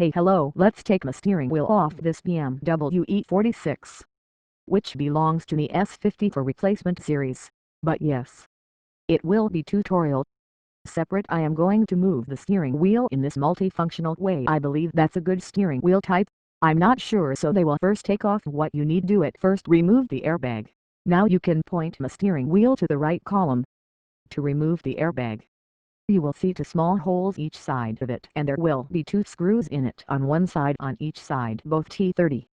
Hey hello, let's take the steering wheel off this BMW E46, which belongs to the S50 for replacement series. But yes, it will be tutorial separate. I am going to move the steering wheel in this multifunctional way. I believe that's a good steering wheel type. I'm not sure, so they will first take off what you need do it. First remove the airbag. Now you can point the steering wheel to the right column to remove the airbag. You will see two small holes each side of it, and there will be two screws in it on one side on each side, both T30.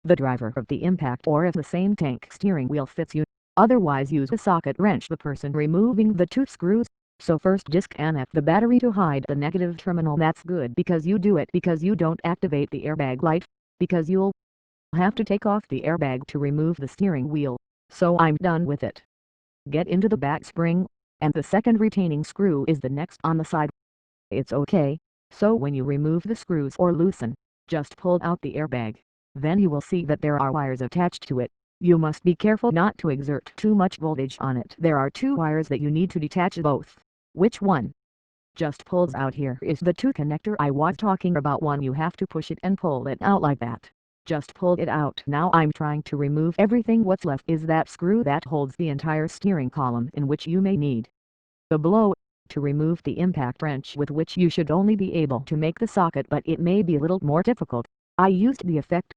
The driver of the impact or of the same tank steering wheel fits you. Otherwise use a socket wrench. The person removing the two screws. So first disconnect the battery to hide the negative terminal. That's good because you do it because you don't activate the airbag light, because you'll have to take off the airbag to remove the steering wheel. So I'm done with it. Get into the back spring, and the second retaining screw is the next on the side. It's okay, so when you remove the screws or loosen, just pull out the airbag. Then you will see that there are wires attached to it. You must be careful not to exert too much voltage on it. There are two wires that you need to detach both. Which one just pulls out here is the two connector I was talking about. One you have to push it and pull it out like that. Just pull it out. Now I'm trying to remove everything. What's left is that screw that holds the entire steering column, in which you may need the blow to remove the impact wrench, with which you should only be able to make the socket, but it may be a little more difficult. I used the effect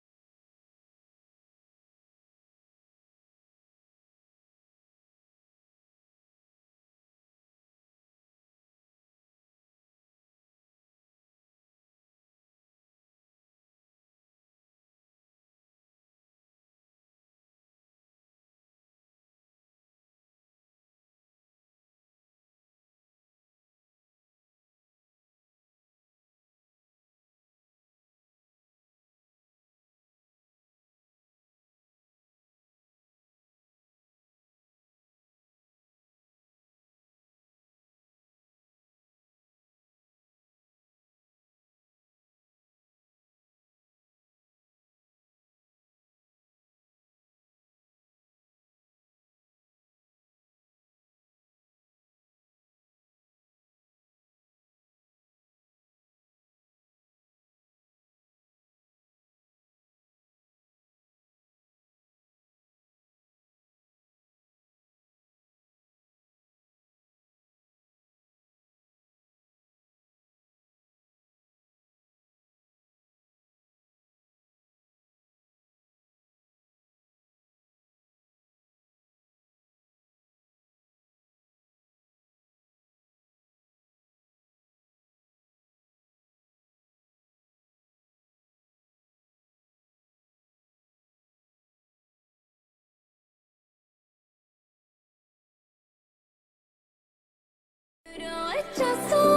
Do it just so